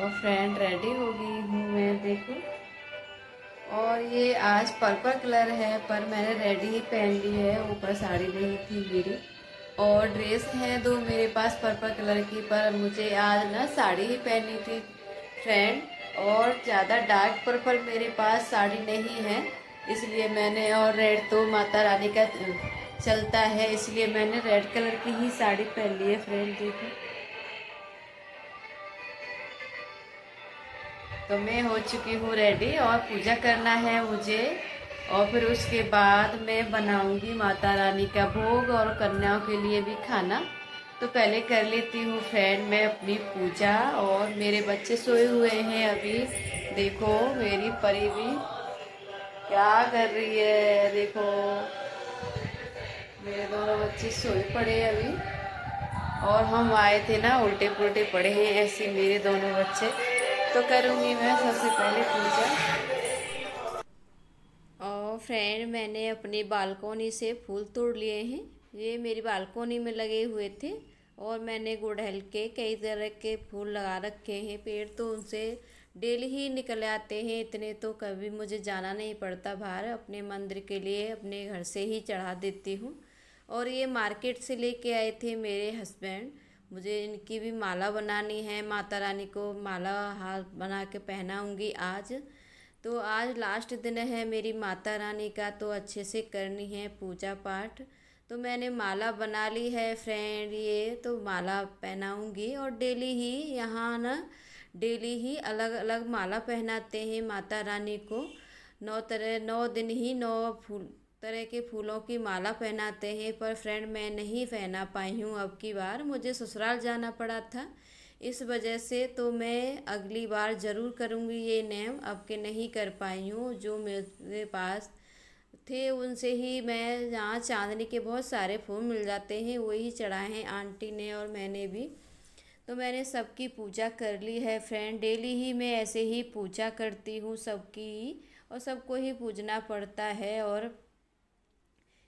और friend ready हो गई हूँ मैं, देखो। और ये आज पर्पल कलर है, पर मैंने रेडी ही पहन ली है, ऊपर साड़ी नहीं थी मेरी। और ड्रेस है दो मेरे पास पर्पल कलर की, पर मुझे आज ना साड़ी ही पहननी थी फ्रेंड। और ज़्यादा डार्क पर्पल मेरे पास साड़ी नहीं है, इसलिए मैंने, और रेड तो माता रानी का चलता है, इसलिए मैंने रेड कलर की ही साड़ी पहन ली है फ्रेंड, देखो। तो मैं हो चुकी हूँ रेडी, और पूजा करना है मुझे। और फिर उसके बाद मैं बनाऊंगी माता रानी का भोग और कन्याओं के लिए भी खाना। तो पहले कर लेती हूँ फ्रेंड मैं अपनी पूजा। और मेरे बच्चे सोए हुए हैं अभी, देखो मेरी परी भी क्या कर रही है, देखो मेरे दोनों बच्चे सोए पड़े हैं अभी। और हम आए थे ना, उल्टे पुल्टे पड़े हैं ऐसे मेरे दोनों बच्चे। तो करूँगी मैं सबसे पहले पूजा। और फ्रेंड मैंने अपनी बालकोनी से फूल तोड़ लिए हैं, ये मेरी बालकोनी में लगे हुए थे। और मैंने गुड़हल के कई तरह के फूल लगा रखे हैं, पेड़ तो उनसे डेली ही निकल आते हैं, इतने तो कभी मुझे जाना नहीं पड़ता बाहर, अपने मंदिर के लिए अपने घर से ही चढ़ा देती हूँ। और ये मार्केट से लेके आए थे मेरे हस्बैंड, मुझे इनकी भी माला बनानी है, माता रानी को माला हार बना के पहनाऊँगी आज। तो आज लास्ट दिन है मेरी माता रानी का, तो अच्छे से करनी है पूजा पाठ। तो मैंने माला बना ली है फ्रेंड, ये तो माला पहनाऊंगी। और डेली ही यहाँ ना, डेली ही अलग अलग माला पहनाते हैं माता रानी को। 9 दिन ही 9 तरह के फूलों की माला पहनाते हैं। पर फ्रेंड मैं नहीं पहना पाई हूँ, अब की बार मुझे ससुराल जाना पड़ा था, इस वजह से। तो मैं अगली बार ज़रूर करूँगी ये नेम, अब के नहीं कर पाई हूँ। जो मेरे पास थे उनसे ही मैं, यहाँ चांदनी के बहुत सारे फूल मिल जाते हैं, वही चढ़ाए हैं आंटी ने और मैंने भी। तो मैंने सबकी पूजा कर ली है फ्रेंड, डेली ही मैं ऐसे ही पूजा करती हूँ सबकी ही, और सबको ही पूजना पड़ता है। और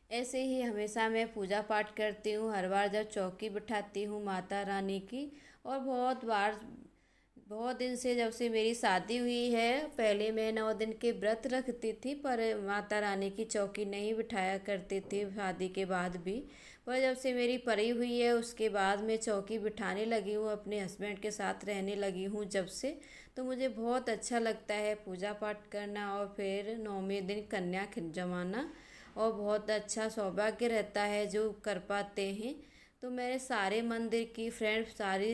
ऐसे ही हमेशा मैं पूजा पाठ करती हूँ, हर बार जब चौकी बिठाती हूँ माता रानी की। और बहुत दिन से, जब से मेरी शादी हुई है, पहले मैं 9 दिन के व्रत रखती थी, पर माता रानी की चौकी नहीं बिठाया करती थी शादी के बाद भी। पर जब से मेरी परी हुई है उसके बाद मैं चौकी बिठाने लगी हूँ, अपने हस्बैंड के साथ रहने लगी हूँ जब से। तो मुझे बहुत अच्छा लगता है पूजा पाठ करना, और फिर 9वें दिन कन्या जमाना। और बहुत अच्छा सौभाग्य रहता है जो कर पाते हैं। तो मैंने सारे मंदिर की फ्रेंड सारी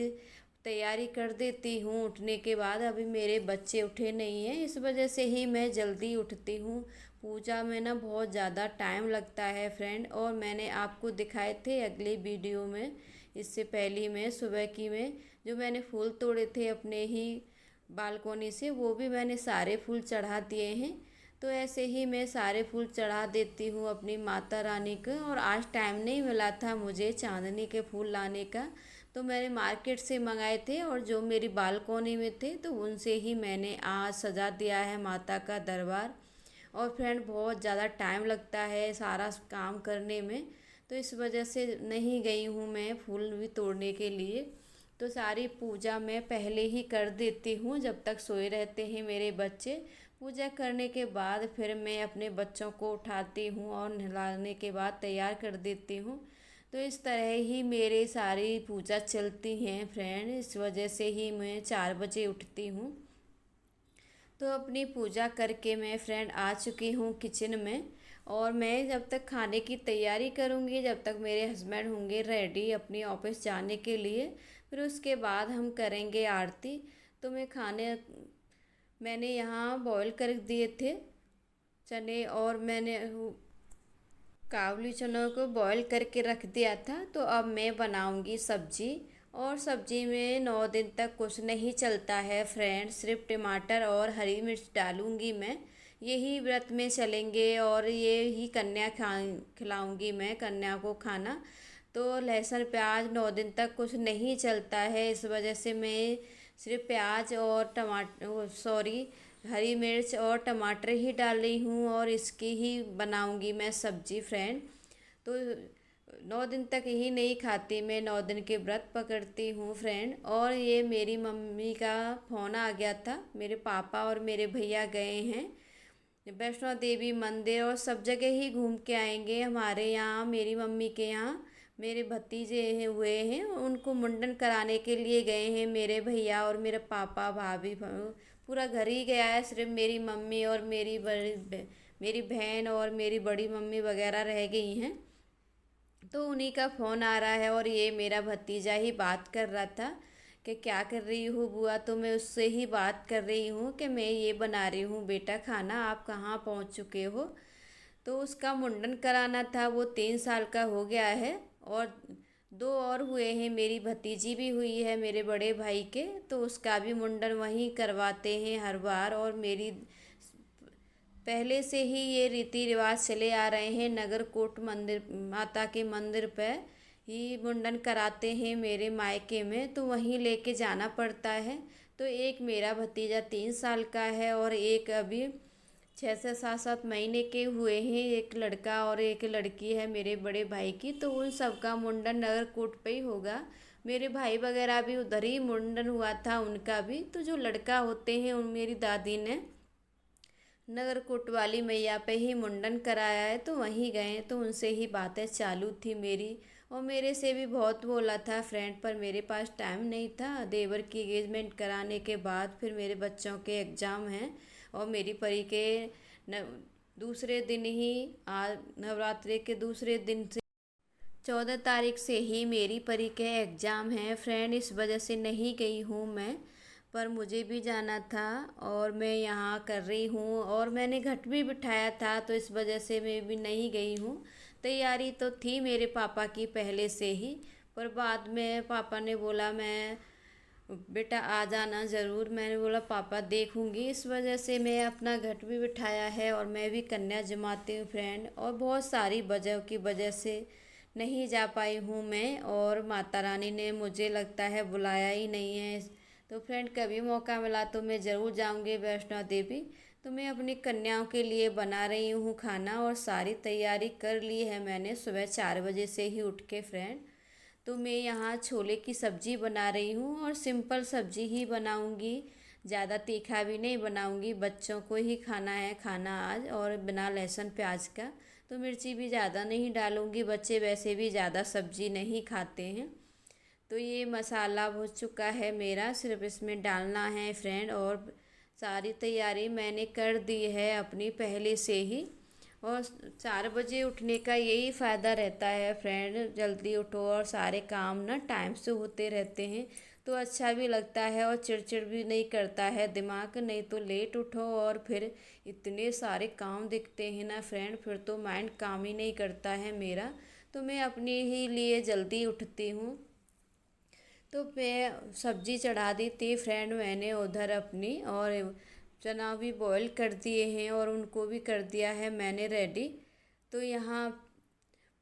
तैयारी कर देती हूँ उठने के बाद। अभी मेरे बच्चे उठे नहीं हैं, इस वजह से ही मैं जल्दी उठती हूँ। पूजा में ना बहुत ज़्यादा टाइम लगता है फ्रेंड, और मैंने आपको दिखाए थे अगले वीडियो में, इससे पहले में सुबह की में, जो मैंने फूल तोड़े थे अपने ही बालकोनी से, वो भी मैंने सारे फूल चढ़ा दिए हैं। तो ऐसे ही मैं सारे फूल चढ़ा देती हूँ अपनी माता रानी को। और आज टाइम नहीं मिला था मुझे चांदनी के फूल लाने का, तो मैंने मार्केट से मंगाए थे, और जो मेरी बालकोनी में थे तो उनसे ही मैंने आज सजा दिया है माता का दरबार। और फ्रेंड बहुत ज़्यादा टाइम लगता है सारा काम करने में, तो इस वजह से नहीं गई हूँ मैं फूल भी तोड़ने के लिए। तो सारी पूजा मैं पहले ही कर देती हूँ जब तक सोए रहते हैं मेरे बच्चे। पूजा करने के बाद फिर मैं अपने बच्चों को उठाती हूँ और नहलाने के बाद तैयार कर देती हूँ। तो इस तरह ही मेरे सारी पूजा चलती हैं फ्रेंड, इस वजह से ही मैं 4 बजे उठती हूँ। तो अपनी पूजा करके मैं फ्रेंड आ चुकी हूँ किचन में। और मैं जब तक खाने की तैयारी करूँगी, जब तक मेरे हस्बैंड होंगे रेडी अपनी ऑफिस जाने के लिए, फिर उसके बाद हम करेंगे आरती। तो मैंने यहाँ बॉईल कर दिए थे चने, और मैंने काबुली चनों को बॉईल करके रख दिया था। तो अब मैं बनाऊंगी सब्जी। और सब्जी में 9 दिन तक कुछ नहीं चलता है फ्रेंड, सिर्फ टमाटर और हरी मिर्च डालूंगी मैं, यही व्रत में चलेंगे। और ये ही कन्या खिलाऊंगी मैं कन्या को खाना। तो लहसुन प्याज 9 दिन तक कुछ नहीं चलता है, इस वजह से मैं सिर्फ प्याज और टमाटर, सॉरी, हरी मिर्च और टमाटर ही डाल रही हूँ, और इसकी ही बनाऊंगी मैं सब्जी फ्रेंड। तो 9 दिन तक ही नहीं खाती, मैं 9 दिन के व्रत पकड़ती हूँ फ्रेंड। और ये मेरी मम्मी का फ़ोन आ गया था, मेरे पापा और मेरे भैया गए हैं वैष्णो देवी मंदिर और सब जगह ही घूम के आएंगे। हमारे यहाँ मेरी मम्मी के यहाँ मेरे भतीजे हैं हुए हैं, उनको मुंडन कराने के लिए गए हैं मेरे भैया और मेरे पापा भाभी, पूरा घर ही गया है। सिर्फ मेरी मम्मी और मेरी बहन और मेरी बड़ी मम्मी वगैरह रह गई हैं। तो उन्हीं का फ़ोन आ रहा है और ये मेरा भतीजा ही बात कर रहा था कि क्या कर रही हो बुआ। तो मैं उससे ही बात कर रही हूँ कि मैं ये बना रही हूँ बेटा खाना, आप कहाँ पहुँच चुके हो। तो उसका मुंडन कराना था, वो 3 साल का हो गया है। और 2 और हुए हैं, मेरी भतीजी भी हुई है मेरे बड़े भाई के, तो उसका भी मुंडन वहीं करवाते हैं हर बार। और मेरी पहले से ही ये रीति रिवाज चले आ रहे हैं, नगर कोट मंदिर माता के मंदिर पर ही मुंडन कराते हैं मेरे मायके में, तो वहीं लेके जाना पड़ता है। तो एक मेरा भतीजा 3 साल का है और एक अभी 6 से 7 महीने के हुए हैं, एक लड़का और एक लड़की है मेरे बड़े भाई की। तो उन सब का मुंडन नगर कोट पे ही होगा। मेरे भाई वगैरह भी उधर ही मुंडन हुआ था उनका भी। तो जो लड़का होते हैं उन मेरी दादी ने नगर कोतवाली मैया पे ही मुंडन कराया है, तो वहीं गए तो उनसे ही बातें चालू थी मेरी। और मेरे से भी बहुत बोला था फ्रेंड, पर मेरे पास टाइम नहीं था। देवर की एंगेजमेंट कराने के बाद फिर मेरे बच्चों के एग्ज़ाम हैं और मेरी परी के दूसरे दिन ही नवरात्रि के दूसरे दिन से 14 तारीख से ही मेरी परी के एग्ज़ाम हैं फ्रेंड, इस वजह से नहीं गई हूँ मैं। पर मुझे भी जाना था और मैं यहाँ कर रही हूँ और मैंने घट भी बिठाया था, तो इस वजह से मैं भी नहीं गई हूँ। तैयारी तो थी मेरे पापा की पहले से ही, पर बाद में पापा ने बोला मैं बेटा आ जाना ज़रूर। मैंने बोला पापा देखूँगी, इस वजह से मैं अपना घट भी बिठाया है और मैं भी कन्या जमाती हूँ फ्रेंड। और बहुत सारी वजह की वजह से नहीं जा पाई हूँ मैं, और माता रानी ने मुझे लगता है बुलाया ही नहीं है। तो फ्रेंड कभी मौका मिला तो मैं ज़रूर जाऊँगी वैष्णो देवी। तो मैं अपनी कन्याओं के लिए बना रही हूँ खाना और सारी तैयारी कर ली है मैंने सुबह 4 बजे से ही उठ के फ्रेंड। तो मैं यहाँ छोले की सब्ज़ी बना रही हूँ और सिंपल सब्ज़ी ही बनाऊँगी, ज़्यादा तीखा भी नहीं बनाऊँगी, बच्चों को ही खाना है खाना आज, और बिना लहसुन प्याज का। तो मिर्ची भी ज़्यादा नहीं डालूँगी, बच्चे वैसे भी ज़्यादा सब्ज़ी नहीं खाते हैं। तो ये मसाला हो चुका है मेरा, सिर्फ इसमें डालना है फ्रेंड। और सारी तैयारी मैंने कर दी है अपनी पहले से ही। और 4 बजे उठने का यही फ़ायदा रहता है फ्रेंड, जल्दी उठो और सारे काम ना टाइम से होते रहते हैं, तो अच्छा भी लगता है और चिड़चिड़ भी नहीं करता है दिमाग। नहीं तो लेट उठो और फिर इतने सारे काम दिखते हैं ना फ्रेंड, फिर तो माइंड काम ही नहीं करता है मेरा। तो मैं अपने ही लिए जल्दी उठती हूँ। तो मैं सब्ज़ी चढ़ा दी थी फ्रेंड मैंने उधर अपनी, और चना भी बॉईल कर दिए हैं और उनको भी कर दिया है मैंने रेडी। तो यहाँ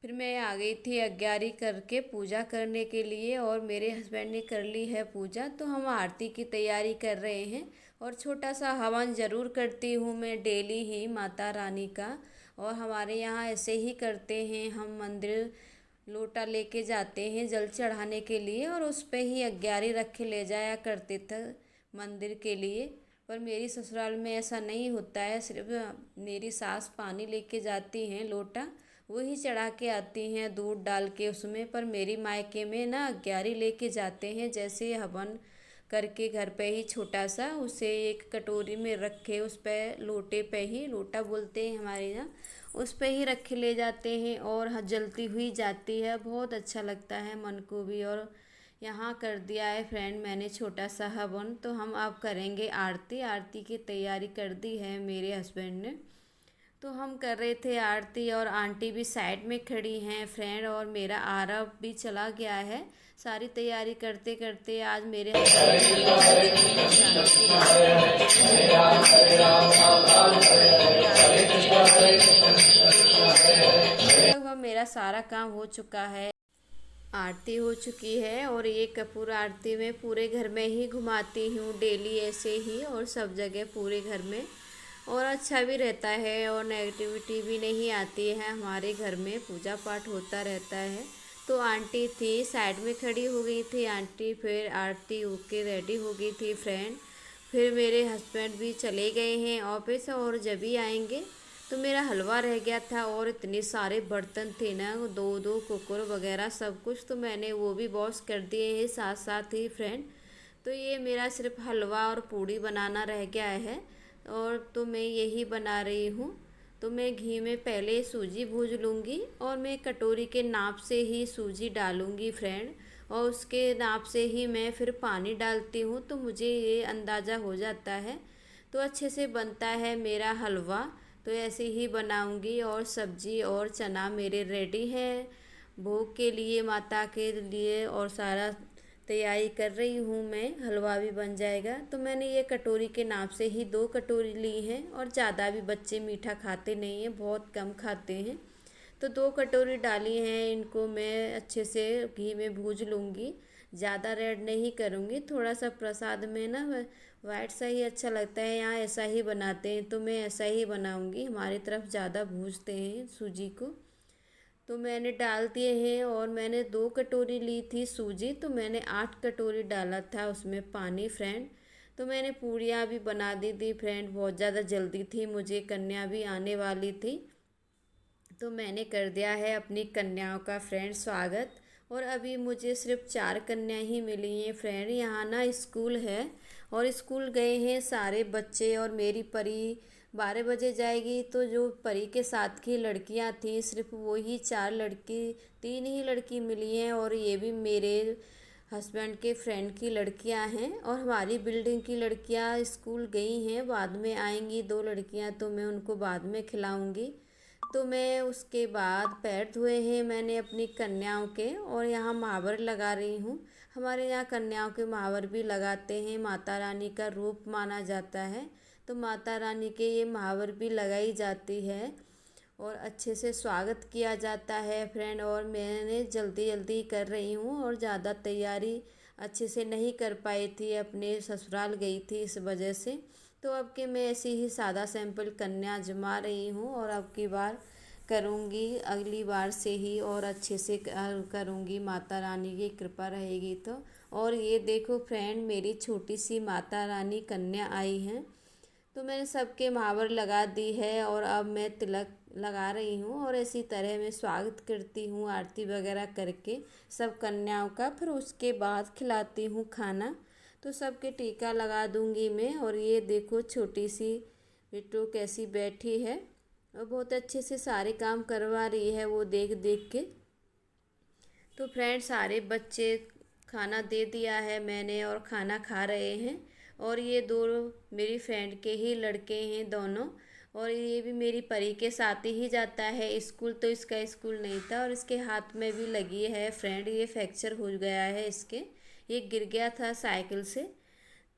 फिर मैं आ गई थी 11 करके पूजा करने के लिए, और मेरे हस्बैंड ने कर ली है पूजा। तो हम आरती की तैयारी कर रहे हैं और छोटा सा हवन ज़रूर करती हूँ मैं डेली ही माता रानी का। और हमारे यहाँ ऐसे ही करते हैं, हम मंदिर लोटा लेके जाते हैं जल चढ़ाने के लिए और उस पे ही 11 रख के ले जाया करते थे मंदिर के लिए। पर मेरी ससुराल में ऐसा नहीं होता है, सिर्फ मेरी सास पानी लेके जाती हैं लोटा, वही चढ़ा के आती हैं दूध डाल के उसमें। पर मेरी मायके में ना 11 लेके जाते हैं, जैसे हवन करके घर पे ही छोटा सा उसे एक कटोरी में रखे, उस पे लोटे पे ही, लोटा बोलते हैं हमारे यहाँ, उस पे ही रख के ले जाते हैं और जलती हुई जाती है, बहुत अच्छा लगता है मन को भी। और यहाँ कर दिया है फ्रेंड मैंने छोटा सा हवन। तो हम अब करेंगे आरती, आरती की तैयारी कर दी है मेरे हस्बैंड ने। तो हम कर रहे थे आरती और आंटी भी साइड में खड़ी हैं फ्रेंड, और मेरा आरव भी चला गया है। सारी तैयारी करते करते आज मेरे लगभग मेरा सारा काम हो चुका है। आरती हो चुकी है और ये कपूर आरती में पूरे घर में ही घुमाती हूँ डेली ऐसे ही, और सब जगह पूरे घर में और अच्छा भी रहता है और नेगेटिविटी भी नहीं आती है। हमारे घर में पूजा पाठ होता रहता है। तो आंटी थी साइड में खड़ी हो गई थी आंटी, फिर आरती होके रेडी हो गई थी फ्रेंड। फिर मेरे हस्बैंड भी चले गए हैं ऑफिस और जब भी आएंगे तो मेरा हलवा रह गया था और इतने सारे बर्तन थे ना, दो दो कुकर वगैरह सब कुछ, तो मैंने वो भी वॉश कर दिए हैं साथ साथ ही फ्रेंड। तो ये मेरा सिर्फ हलवा और पूड़ी बनाना रह गया है और तो मैं यही बना रही हूँ। तो मैं घी में पहले सूजी भूज लूँगी और मैं कटोरी के नाप से ही सूजी डालूँगी फ्रेंड, और उसके नाप से ही मैं फिर पानी डालती हूँ, तो मुझे ये अंदाज़ा हो जाता है। तो अच्छे से बनता है मेरा हलवा। तो ऐसे ही बनाऊँगी और सब्जी और चना मेरे रेडी है भोग के लिए, माता के लिए, और सारा तैयारी कर रही हूँ मैं, हलवा भी बन जाएगा। तो मैंने ये कटोरी के नाप से ही 2 कटोरी ली हैं और ज़्यादा भी बच्चे मीठा खाते नहीं हैं, बहुत कम खाते हैं। तो 2 कटोरी डाली हैं, इनको मैं अच्छे से घी में भूज लूँगी, ज़्यादा रेड नहीं करूँगी। थोड़ा सा प्रसाद में ना वाइट सा ही अच्छा लगता है, यहाँ ऐसा ही बनाते हैं तो मैं ऐसा ही बनाऊँगी। हमारी तरफ ज़्यादा भूजते हैं सूजी को। तो मैंने डाल दिए हैं और मैंने 2 कटोरी ली थी सूजी, तो मैंने 8 कटोरी डाला था उसमें पानी फ्रेंड। तो मैंने पूड़ियाँ भी बना दी थी फ्रेंड, बहुत ज़्यादा जल्दी थी मुझे, कन्या भी आने वाली थी। तो मैंने कर दिया है अपनी कन्याओं का फ्रेंड स्वागत। और अभी मुझे सिर्फ 4 कन्या ही मिली हैं फ्रेंड। यहाँ ना स्कूल है और स्कूल गए हैं सारे बच्चे, और मेरी परी 12 बजे जाएगी। तो जो परी के साथ की लड़कियाँ थी सिर्फ वो ही 4 लड़की, 3 ही लड़की मिली हैं, और ये भी मेरे हस्बैंड के फ्रेंड की लड़कियां हैं। और हमारी बिल्डिंग की लड़कियां स्कूल गई हैं, बाद में आएंगी 2 लड़कियां, तो मैं उनको बाद में खिलाऊंगी। तो मैं उसके बाद पैर धोए हैं मैंने अपनी कन्याओं के, और यहाँ महावर लगा रही हूँ। हमारे यहाँ कन्याओं के महावर भी लगाते हैं, माता रानी का रूप माना जाता है, तो माता रानी के ये महावर भी लगाई जाती है और अच्छे से स्वागत किया जाता है फ्रेंड। और मैंने जल्दी जल्दी कर रही हूँ और ज़्यादा तैयारी अच्छे से नहीं कर पाई थी, अपने ससुराल गई थी इस वजह से। तो अब के मैं ऐसी ही सादा सिंपल कन्या जमा रही हूँ, और अब की बार करूँगी अगली बार से ही और अच्छे से करूँगी, माता रानी की कृपा रहेगी तो। और ये देखो फ्रेंड, मेरी छोटी सी माता रानी कन्या आई हैं। तो मैंने सबके महावर लगा दी है और अब मैं तिलक लगा रही हूँ, और इसी तरह मैं स्वागत करती हूँ आरती वगैरह करके सब कन्याओं का। फिर उसके बाद खिलाती हूँ खाना। तो सबके टीका लगा दूँगी मैं। और ये देखो छोटी सी बिट्टू कैसी बैठी है और बहुत अच्छे से सारे काम करवा रही है वो देख देख के। तो फ्रेंड सारे बच्चे खाना दे दिया है मैंने और खाना खा रहे हैं। और ये 2 मेरी फ्रेंड के ही लड़के हैं दोनों, और ये भी मेरी परी के साथ ही जाता है स्कूल, तो इसका स्कूल नहीं था। और इसके हाथ में भी लगी है फ्रेंड, ये फ्रैक्चर हो गया है इसके, ये गिर गया था साइकिल से।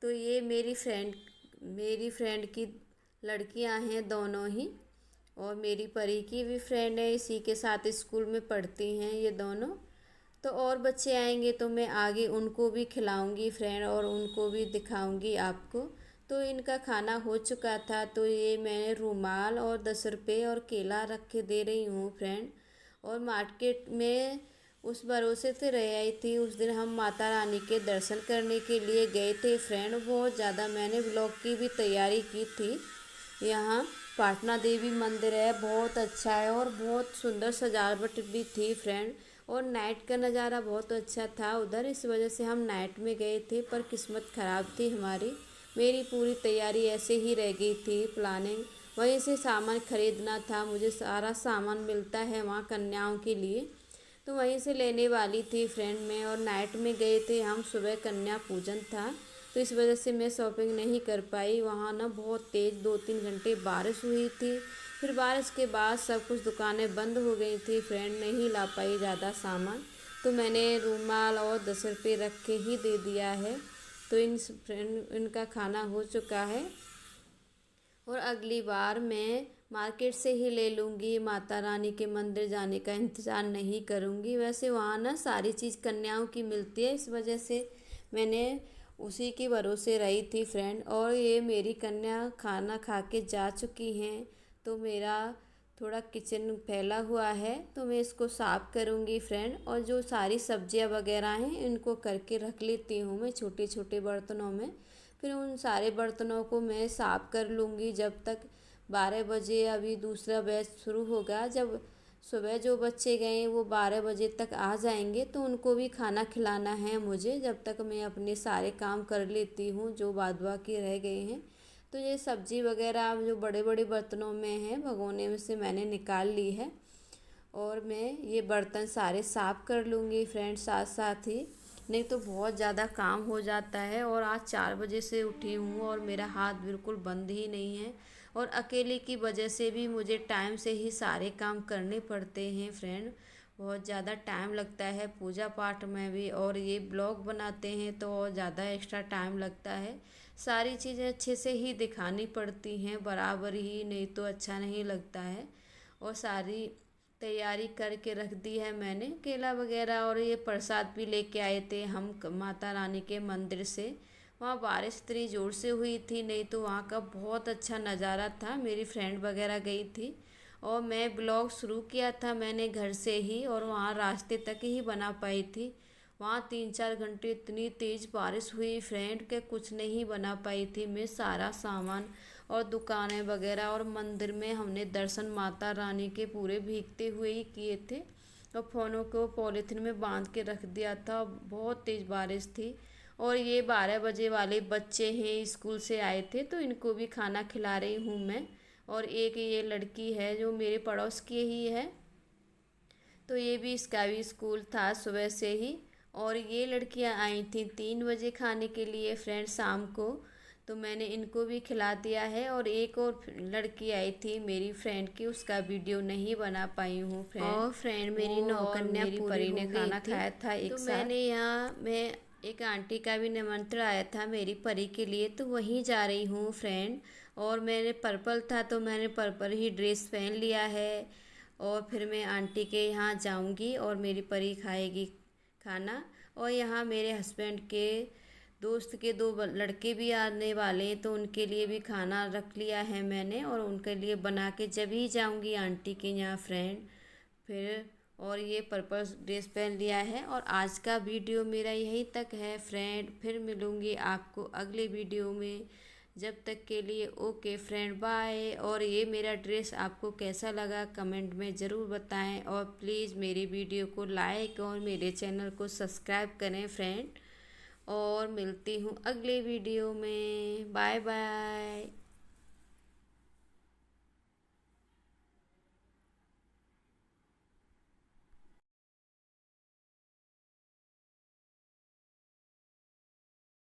तो ये मेरी फ्रेंड की लड़कियां हैं दोनों ही, और मेरी परी की भी फ्रेंड है, इसी के साथ स्कूल में पढ़ती हैं ये दोनों। तो और बच्चे आएंगे तो मैं आगे उनको भी खिलाऊंगी फ्रेंड, और उनको भी दिखाऊंगी आपको। तो इनका खाना हो चुका था, तो ये मैंने रुमाल और 10 रुपये और केला रख के दे रही हूँ फ्रेंड। और मार्केट में उस भरोसे से रह आई थी, उस दिन हम माता रानी के दर्शन करने के लिए गए थे फ्रेंड। बहुत ज़्यादा मैंने व्लॉग की भी तैयारी की थी। यहाँ पाटना देवी मंदिर है, बहुत अच्छा है और बहुत सुंदर सजावट भी थी फ्रेंड। और नाइट का नज़ारा बहुत अच्छा था उधर, इस वजह से हम नाइट में गए थे, पर किस्मत ख़राब थी हमारी। मेरी पूरी तैयारी ऐसे ही रह गई थी, प्लानिंग वहीं से सामान ख़रीदना था, मुझे सारा सामान मिलता है वहाँ कन्याओं के लिए, तो वहीं से लेने वाली थी फ्रेंड मैं। और नाइट में गए थे हम, सुबह कन्या पूजन था, तो इस वजह से मैं शॉपिंग नहीं कर पाई। वहाँ ना बहुत तेज़ 2-3 घंटे बारिश हुई थी, फिर बारिश के बाद सब कुछ दुकानें बंद हो गई थी फ्रेंड, नहीं ला पाई ज़्यादा सामान। तो मैंने रुमाल और 10 रुपये रख के ही दे दिया है। तो इनका खाना हो चुका है, और अगली बार मैं मार्केट से ही ले लूँगी, माता रानी के मंदिर जाने का इंतज़ार नहीं करूँगी। वैसे वहाँ ना सारी चीज़ कन्याओं की मिलती है, इस वजह से मैंने उसी के भरोसे रही थी फ्रेंड। और ये मेरी कन्या खाना खा के जा चुकी हैं, तो मेरा थोड़ा किचन फैला हुआ है, तो मैं इसको साफ़ करूँगी फ्रेंड। और जो सारी सब्जियां वगैरह हैं इनको करके रख लेती हूँ मैं छोटे छोटे बर्तनों में। फिर उन सारे बर्तनों को मैं साफ़ कर लूँगी जब तक 12 बजे अभी दूसरा बैच शुरू होगा। जब सुबह जो बच्चे गए वो 12 बजे तक आ जाएंगे, तो उनको भी खाना खिलाना है मुझे। जब तक मैं अपने सारे काम कर लेती हूँ जो बाद बाकी रह गए हैं। तो ये सब्जी वगैरह जो बड़े बड़े बर्तनों में है भगोने में से मैंने निकाल ली है, और मैं ये बर्तन सारे साफ़ कर लूँगी फ्रेंड साथ साथ ही, नहीं तो बहुत ज़्यादा काम हो जाता है। और आज 4 बजे से उठी हूँ और मेरा हाथ बिल्कुल बंद ही नहीं है, और अकेले की वजह से भी मुझे टाइम से ही सारे काम करने पड़ते हैं फ्रेंड। बहुत ज़्यादा टाइम लगता है पूजा पाठ में भी, और ये ब्लॉग बनाते हैं तो और ज़्यादा एक्स्ट्रा टाइम लगता है। सारी चीज़ें अच्छे से ही दिखानी पड़ती हैं बराबर ही, नहीं तो अच्छा नहीं लगता है। और सारी तैयारी करके रख दी है मैंने, केला वगैरह, और ये प्रसाद भी लेके आए थे हम माता रानी के मंदिर से। वहाँ बारिश इतनी ज़ोर से हुई थी, नहीं तो वहाँ का बहुत अच्छा नज़ारा था। मेरी फ्रेंड वगैरह गई थी और मैं ब्लॉग शुरू किया था मैंने घर से ही, और वहाँ रास्ते तक ही बना पाई थी। वहाँ 3-4 घंटे इतनी तेज़ बारिश हुई फ्रेंड के कुछ नहीं बना पाई थी मैं। सारा सामान और दुकानें वगैरह और मंदिर में हमने दर्शन माता रानी के पूरे भीगते हुए ही किए थे, और फ़ोनों को पॉलीथीन में बांध के रख दिया था। बहुत तेज़ बारिश थी। और ये 12 बजे वाले बच्चे हैं स्कूल से आए थे, तो इनको भी खाना खिला रही हूँ मैं। और एक ये लड़की है जो मेरे पड़ोस की ही है, तो ये भी इसका भी स्कूल था सुबह से ही। और ये लड़कियां आई थी 3 बजे खाने के लिए फ्रेंड शाम को, तो मैंने इनको भी खिला दिया है। और एक और लड़की आई थी मेरी फ्रेंड की, उसका वीडियो नहीं बना पाई हूँ फ्रेंड। और फ्रेंड मेरी नौकन्या मेरी परी ने खाना खाया था एक साथ। तो मैंने यहाँ मैं एक आंटी का भी निमंत्रण आया था मेरी परी के लिए, तो वहीं जा रही हूँ फ्रेंड। और मैंने पर्पल था तो मैंने पर्पल ही ड्रेस पहन लिया है, और फिर मैं आंटी के यहाँ जाऊंगी और मेरी परी खाएगी खाना। और यहाँ मेरे हस्बैंड के दोस्त के 2 लड़के भी आने वाले हैं, तो उनके लिए भी खाना रख लिया है मैंने, और उनके लिए बना के जब ही जाऊंगी आंटी के यहाँ फ्रेंड फिर। और ये पर्पल ड्रेस पहन लिया है। और आज का वीडियो मेरा यहीं तक है फ्रेंड, फिर मिलूँगी आपको अगले वीडियो में। जब तक के लिए ओके फ्रेंड, बाय। और ये मेरा ड्रेस आपको कैसा लगा कमेंट में ज़रूर बताएं, और प्लीज़ मेरी वीडियो को लाइक और मेरे चैनल को सब्सक्राइब करें फ्रेंड। और मिलती हूँ अगले वीडियो में, बाय बाय।